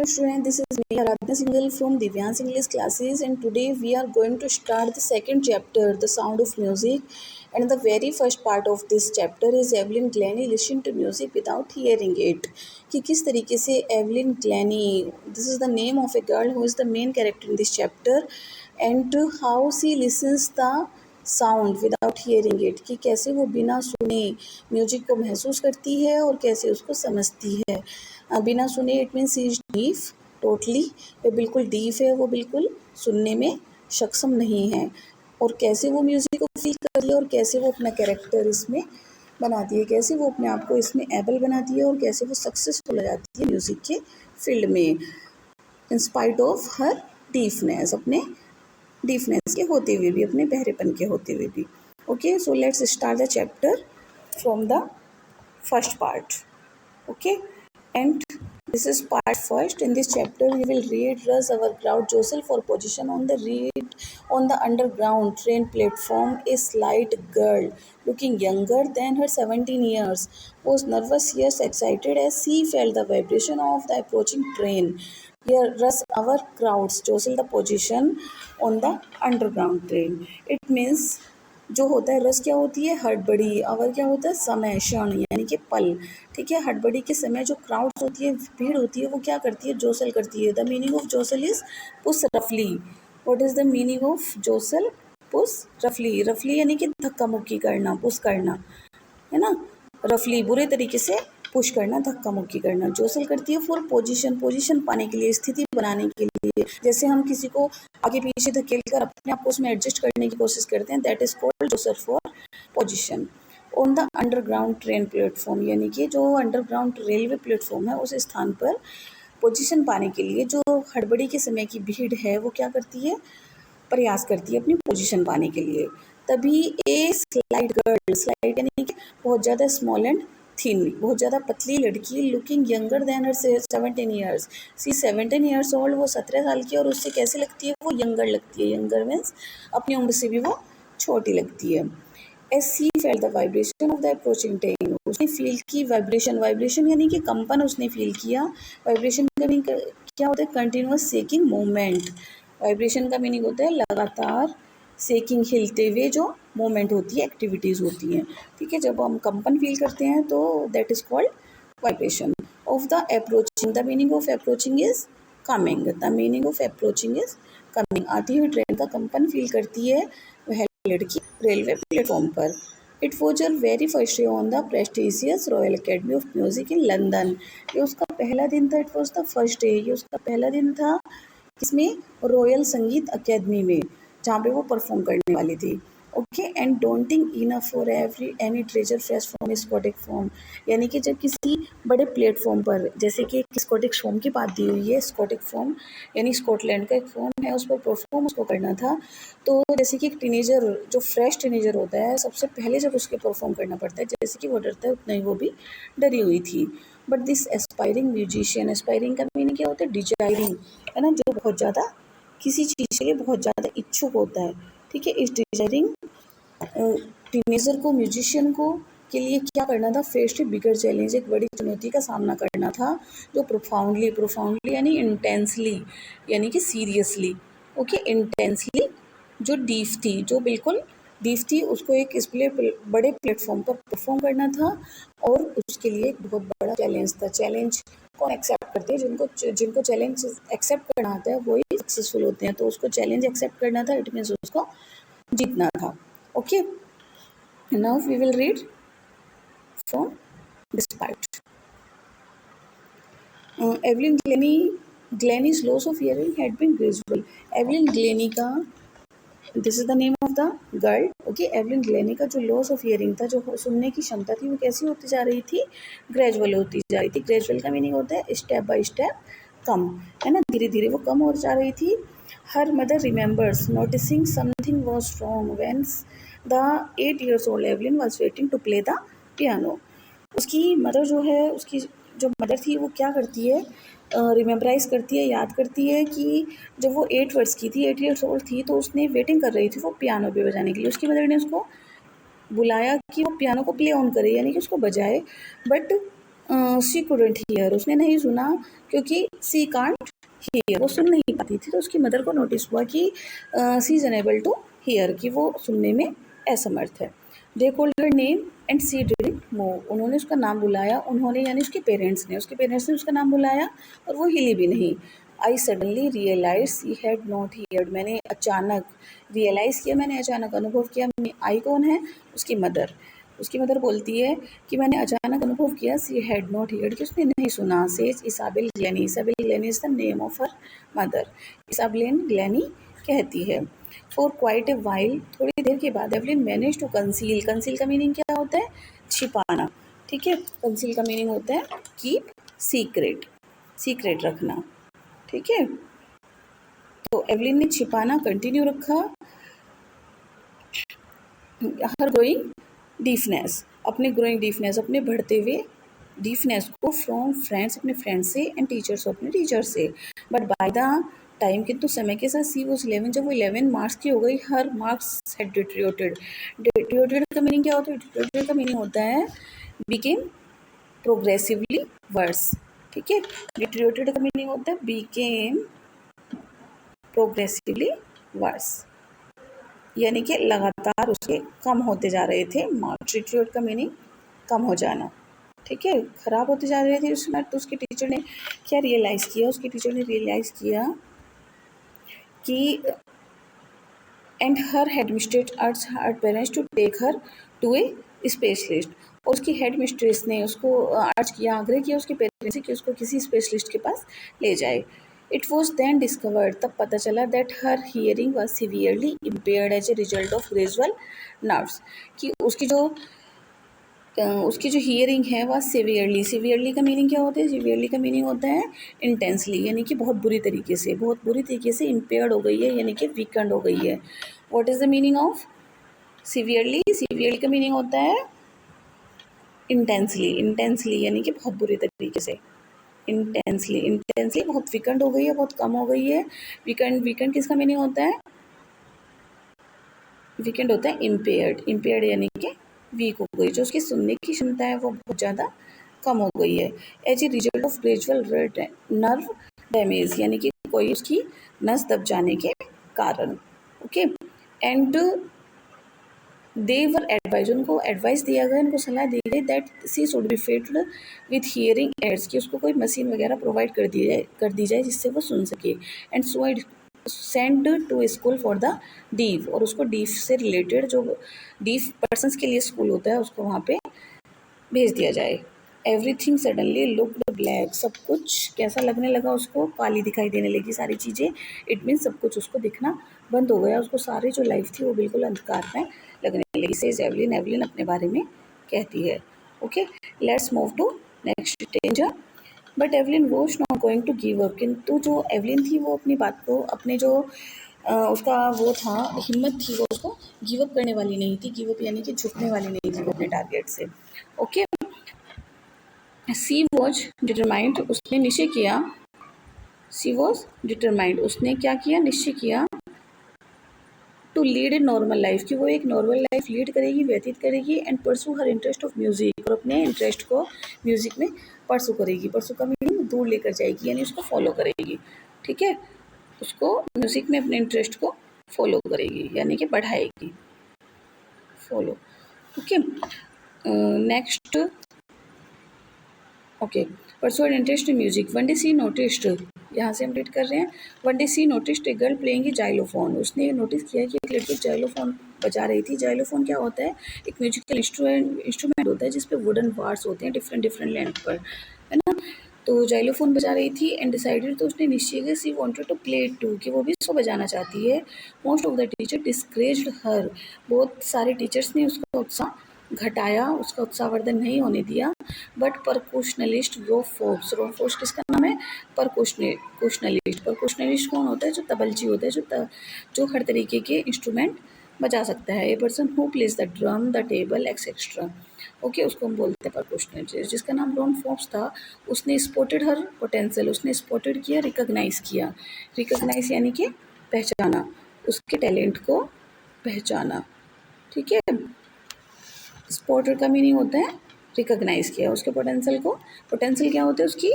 Hello student, this is me Aradhna Singhal from Divyansh English classes, and today we are going to start the second chapter, The Sound of Music. And the very first part of this chapter is Evelyn Glennie listened to music without hearing it. कि किस तरीके से Evelyn ग्लैनी, this is the name of a girl who is the main character in this chapter, and how she listens the sound without hearing it, कि कैसे वो बिना सुने music को महसूस करती है और कैसे उसको समझती है। बिना सुने it means is deaf totally, वो बिल्कुल डीफ है, वो बिल्कुल सुनने में सक्षम नहीं है। और कैसे वो म्यूजिक को फील कर रही है और कैसे वो अपना कैरेक्टर इसमें बनाती है, कैसे वो अपने आप को इसमें एबल बनाती है और कैसे वो सक्सेसफुल हो जाती है म्यूजिक के फील्ड में, in spite of her deafness, अपने डीफनेस के होते हुए भी, अपने बहरेपन के होते हुए भी। Okay, so let's start the chapter from the first part. Okay, and this is part first. In this chapter we will read Russ our crowd Joseph for position on the underground train platform. A slight girl looking younger than her 17 years was nervous yet excited as she felt the vibration of the approaching train. Here Russ our crowds Joseph the position on the underground train. It means जो होता है रस क्या होती है, हड़बड़ी, अवर क्या होता है, समय, क्षण यानी कि पल। ठीक है, हड़बड़ी के समय जो क्राउड्स होती है, भीड़ होती है, वो क्या करती है, जोसल करती है। The meaning of जोसल is push रफली. What is the meaning of जोसल? Push रफली. रफली यानी कि धक्का मुक्की करना, पुश करना, है ना। रफली बुरे तरीके से पुश करना, धक्का मुक्की करना। जोसल करती है फॉर पोजीशन, पोजीशन पाने के लिए, स्थिति बनाने के लिए। जैसे हम किसी को आगे पीछे धकेल कर अपने आप को उसमें एडजस्ट करने की कोशिश करते हैं, that is called jostle for position. On the underground train platform यानी कि जो अंडरग्राउंड रेलवे प्लेटफॉर्म है, उस स्थान पर पोजीशन पाने के लिए जो हड़बड़ी के समय की भीड़ है, वो क्या करती है, प्रयास करती है अपनी पोजीशन पाने के लिए। तभी ए स्लाइड गर्ल, स्लाइड यानी कि बहुत ज़्यादा स्मॉल एंड थिन, बहुत ज़्यादा पतली लड़की, लुकिंग यंगर देन हर 17 ईयर्स, सी 17 ईयर्स ओल्ड, वो 17 साल की, और उससे कैसे लगती है, वो यंगर लगती है। यंगर मीन्स अपनी उम्र से भी वो छोटी लगती है। S C felt the vibration of the approaching train, उसने फील की वाइब्रेशन, वाइब्रेशन यानी कि कंपन उसने फील किया। वाइब्रेशन का मीनिंग क्या होता है, कंटिन्यूअस शेकिंग मूवमेंट। वाइब्रेशन का मीनिंग होता है लगातार शेकिंग, हिलते हुए जो मूवमेंट होती है, एक्टिविटीज़ होती हैं। ठीक है, जब हम कंपन फील करते हैं तो that is called vibration of the approaching. The meaning of approaching is coming. The meaning of approaching is coming. आती हुई ट्रेन का कंपन फील करती है वह लड़की रेलवे प्लेटफॉर्म पर. It was your very first day on the prestigious royal academy of music in London. ये उसका पहला दिन था. It was the first day, ये उसका पहला दिन था इसमें, रॉयल संगीत अकेडमी में, जहाँ पे वो परफॉर्म करने वाली थी. Okay, and daunting enough for any treasure fresh from Scottish farm, यानी कि जब किसी बड़े प्लेटफॉर्म पर, जैसे कि एक स्कॉटिक फॉर्म की बात दी हुई है, स्कॉटिक फॉर्म यानी स्कॉटलैंड का एक फॉर्म है, उस पर परफॉर्म उसको करना था. तो जैसे कि एक टीनेजर, जो फ्रेश टीनेजर होता है, सबसे पहले जब उसके परफॉर्म करना पड़ता है, जैसे कि वो डरता है, उतना ही वो भी डरी हुई थी. But this aspiring musician, aspiring का मीनिंग क्या होता है, डिजायरिंग, है ना, जो बहुत ज़्यादा किसी चीज़ के लिए बहुत ज़्यादा इच्छुक होता है. ठीक है, इस डिजायरिंग टीनेजर को, म्यूजिशियन को के लिए क्या करना था, फेस टू बिगर चैलेंज, एक बड़ी चुनौती का सामना करना था, जो प्रोफाउंडली, प्रोफाउंडली यानी इंटेंसली, यानी कि सीरियसली. ओके, इंटेंसली जो डीप थी, जो बिल्कुल डीप थी, उसको एक इस बड़े प्लेटफॉर्म पर परफॉर्म करना था, और उसके लिए एक बहुत बड़ा चैलेंज था. चैलेंज कौन एक्सेप्ट करते हैं, जिनको चैलेंज एक्सेप्ट करना आता है वही सक्सेसफुल होते हैं. तो उसको चैलेंज एक्सेप्ट करना था, इट मीन्स उसको जीतना था. Okay, now we will read from this part. Evelyn Glennie's loss of hearing had been gradual. Evelyn Glennie का, this is the name of the girl. Okay, Evelyn Glennie का जो loss of hearing था, जो सुनने की क्षमता थी, वो कैसी होती जा रही थी, ग्रेजुअल होती जा रही थी. ग्रेजुअल का मीनिंग होता है स्टेप बाय स्टेप, कम, है ना, धीरे धीरे वो कम हो जा रही थी. Her mother remembers noticing something was wrong when the 8 years old Evelyn was waiting to play the piano. उसकी मदर जो है, उसकी जो मदर थी, वो क्या करती है, रिमेम्बराइज करती है, याद करती है कि जब वो 8 वर्ष की थी, 8 years old थी, तो उसने वेटिंग कर रही थी वो पियानो पे बजाने के लिए. उसकी मदर ने उसको बुलाया कि वो पियानो को प्ले ऑन करे, यानी कि उसको बजाए. बट शी कुडंट हियर, उसने नहीं सुना क्योंकि सी कांट हियर, वो सुन नहीं पाती थी। तो उसकी मदर को नोटिस हुआ कि सी इज अनेबल टू हियर, कि वो सुनने में असमर्थ है। They called her name and C didn't move, उन्होंने उसका नाम बुलाया, उन्होंने यानी उसके पेरेंट्स ने उसका नाम बुलाया और वो हिली भी नहीं। I suddenly realise she had not heard, मैंने अचानक रियलाइज़ किया, मैंने अचानक अनुभव किया। आई कौन है? उसकी मदर। उसकी मदर बोलती है कि मैंने अचानक अनुभव किया सी हैड नॉट हियर्ड, कि उसने नहीं सुना। Says Isabel Glennie, Isabel Glennie is the name of her mother. Isabel Glennie कहती है। फॉर क्वाइट ए वाइल, थोड़ी देर के बाद Evelyn manage to conceal, conceal का मीनिंग क्या होता है? छिपाना। ठीक है, कंसील का मीनिंग होता है कीप सीक्रेट, सीक्रेट रखना। ठीक है, तो एवलिन ने छिपाना कंटिन्यू रखा। हर ग्रोइंग डीफनेस, अपने ग्रोइंग डीफनेस, अपने बढ़ते हुए डीफनेस को फ्रॉम फ्रेंड्स, अपने फ्रेंड्स से, एंड टीचर्स, अपने टीचर से। बट बाय द टाइम, किंतु समय के साथ सी वॉज 11, जब वो 11 मार्क्स की हो गई, हर मार्क्स हैड डिट्रियोटेड। डिट्रियोटेड का मीनिंग क्या होता है? डिट्रियोटेड का मीनिंग होता है बिकेम प्रोग्रेसिवली वर्स। ठीक है, डिट्रियोटेड का मीनिंग होता है बिकेम प्रोग्रेसिवली वर्स, यानी कि लगातार उसके कम होते जा रहे थे मार्क्स। डिट्रियोट का मीनिंग कम हो जाना। ठीक है, ख़राब होते जा रहे थे उसमें। तो उसके टीचर ने क्या रियलाइज़ किया? उसके टीचर ने रियलाइज़ किया कि and her head mistress urged her parents to take her to a specialist, और उसकी हेड मिस्ट्रेस ने उसको अर्ज किया, आग्रह किया उसके पेरेंट्स से कि उसको किसी स्पेशलिस्ट के पास ले जाए। इट वॉज दैन डिस्कवर्ड, तब पता चला that her hearing was severely impaired as a result of gradual nerves, कि उसकी जो हियरिंग है वह सीवियरली, सीवियरली का मीनिंग क्या होता है? सीवियरली का मीनिंग होता है इंटेंसली, यानी कि बहुत बुरी तरीके से, बहुत बुरी तरीके से इम्पेयर्ड हो गई है, यानी कि वीकेंड हो गई है। What is the meaning of severely? Severely का मीनिंग होता है इंटेंसली, इंटेंसली यानी कि बहुत बुरी तरीके से। इंटेंसली, इंटेंसली बहुत वीकेंड हो गई है, बहुत कम हो गई है। वीकेंड, वीकेंड किसका मीनिंग होता है? वीकेंड होता है इम्पेयर्ड, इम्पेयर्ड यानी कि वीक हो गई, जो उसकी सुनने की क्षमता है वो बहुत ज़्यादा कम हो गई है। As a result of gradual nerve damage, यानी कि कोई उसकी नस दब जाने के कारण। Okay, and they were advise, उनको एडवाइस दिया गया, उनको सलाह दी गई that she should be fitted with hearing aids, कि उसको कोई मशीन वगैरह प्रोवाइड कर दी जाए जिससे वो सुन सके। And so sent to school for the deaf, और उसको डीफ से रिलेटेड जो डीफ पर्सनस के लिए स्कूल होता है उसको वहाँ पे भेज दिया जाए। एवरीथिंग सडनली लुक्ड ब्लैक, सब कुछ कैसा लगने लगा उसको? काली दिखाई देने लगी सारी चीज़ें। इट मीन्स सब कुछ उसको दिखना बंद हो गया, उसको सारी जो लाइफ थी वो बिल्कुल अंधकार में लगने लगी। सेज एवलिन, एवलिन अपने बारे में कहती है। Okay, let's move to next danger. But Evelyn was not going to give up, किंतु जो एवलिन थी वो अपनी बात को, अपने जो उसका वो था, हिम्मत थी, वो उसको गिव अप करने वाली नहीं थी। गिव अप यानी कि झुकने वाली नहीं थी वो अपने टारगेट से। ओके, सी वॉज डिटरमाइंड, उसने निश्चय किया। सी वॉज डिटरमाइंड, उसने क्या किया? निश्चय किया। To lead a normal life, कि वो एक नॉर्मल लाइफ लीड करेगी, व्यतीत करेगी। And pursue her interest of music, और अपने इंटरेस्ट को म्यूजिक में परसू करेगी। परसू का मीनिंग दूर लेकर जाएगी, यानी उसको फॉलो करेगी। ठीक है, उसको म्यूजिक में अपने इंटरेस्ट को फॉलो करेगी, यानी कि बढ़ाएगी, follow. Okay, next. Okay, pursue an interest in music. One day she noticed, यहाँ से हम रीड कर रहे हैं। One day she noticed a girl playing a xylophone, उसने नोटिस किया कि एक लड़की जाइलोफोन बजा रही थी। जाइलोफोन क्या होता है? एक म्यूजिकल इंस्ट्रूमेंट होता है जिसपे वुडन बार्स होते हैं डिफरेंट डिफरेंट लेंथ पर, है ना। तो जाइलोफोन बजा रही थी। एंड डिसाइडेड, तो उसने निश्चय किया, she wanted to play it too, कि वो भी इसको बजाना चाहती है। Most of the teacher discouraged her, बहुत सारे टीचर्स ने उसका उत्साह घटाया, उसका उत्साहवर्धन नहीं होने दिया। But परकुशनलिस्ट Rouf Forbes, Rouf Forbes किसका नाम है? परकुशनलिस्ट। परकुशनलिस्ट कौन होता है? जो तबलची होता है, जो हर तरीके के इंस्ट्रूमेंट बजा सकता है। A person who plays the drum, the table etcetera. Okay, उसको हम बोलते हैं परकुशनलिस्ट। जिसका नाम रॉन फोर्ब्स था, उसने स्पॉटेड हर पोटेंशियल, उसने स्पॉटेड किया, रिकॉग्नाइज किया। रिकॉग्नाइज यानी कि पहचाना, उसके टैलेंट को पहचाना। ठीक है, स्पॉटेड का मीनिंग होता है रिकॉग्नाइज किया उसके पोटेंशियल को। पोटेंशियल क्या होता है? उसकी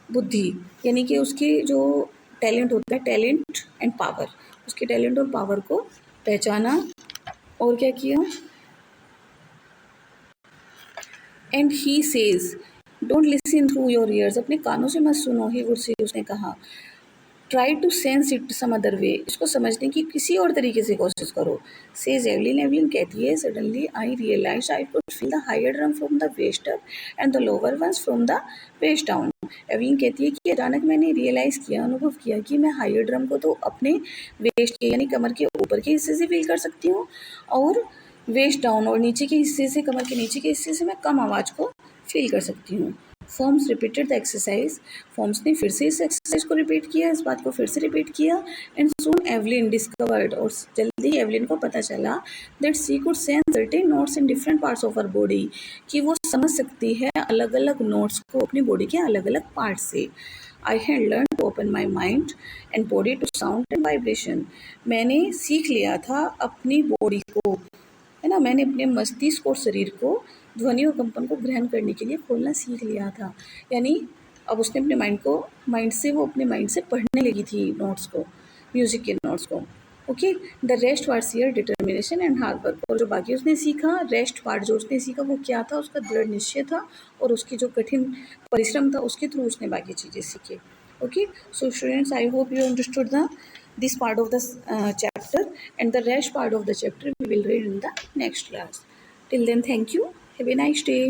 बुद्धि, यानी कि उसकी जो टैलेंट होता है, टैलेंट एंड पावर, उसके टैलेंट और पावर को पहचाना। और क्या किया? And he says don't listen through your ears, अपने कानों से मत सुनो, ही वुड से, उसने कहा। Try to sense it some other way, इसको समझने की किसी और तरीके से कोशिश करो। सेज एवलिन, एवलिन कहती है, suddenly I realise I could feel the higher drum from the waist up and the lower ones from the waist down. Evelyn कहती है कि अचानक मैंने रियलाइज़ किया, अनुभव किया कि मैं हायर ड्रम को तो अपने वेस्ट के यानी कमर के ऊपर के हिस्से से फील कर सकती हूँ, और वेस्ट डाउन और नीचे के हिस्से से, कमर के नीचे के हिस्से से मैं कम आवाज़ को फील कर सकती हूँ। Forms repeated the exercise, forms ने फिर से इस एक्सरसाइज को रिपीट किया, इस बात को फिर से रिपीट किया। एंड सून एवलिन डिस्कवर्ड, और जल्दी एवलिन को पता चला that she could sense certain notes in different parts of her body, कि वो समझ सकती है अलग अलग नोट्स को अपनी बॉडी के अलग अलग पार्ट से। I had learn to open my mind and body to sound and vibration, मैंने सीख लिया था अपनी बॉडी को, है ना, मैंने अपने मस्तिष्क और शरीर को ध्वनि और कंपन को ग्रहण करने के लिए खोलना सीख लिया था। यानी अब उसने अपने माइंड से वो अपने माइंड से पढ़ने लगी थी नोट्स को, म्यूजिक के नोट्स को। ओके, द रेस्ट वार्ड्स her determination and hard work, और जो बाकी उसने सीखा, रेस्ट पार्ट जो उसने सीखा वो क्या था? उसका दृढ़ निश्चय था, और उसकी जो कठिन परिश्रम था उसके थ्रू उसने बाकी चीज़ें सीखी। Okay, so students, I hope you understood this part of the chapter, and the rest part of the chapter we will read in the next class. Till then, thank you. Have a nice day.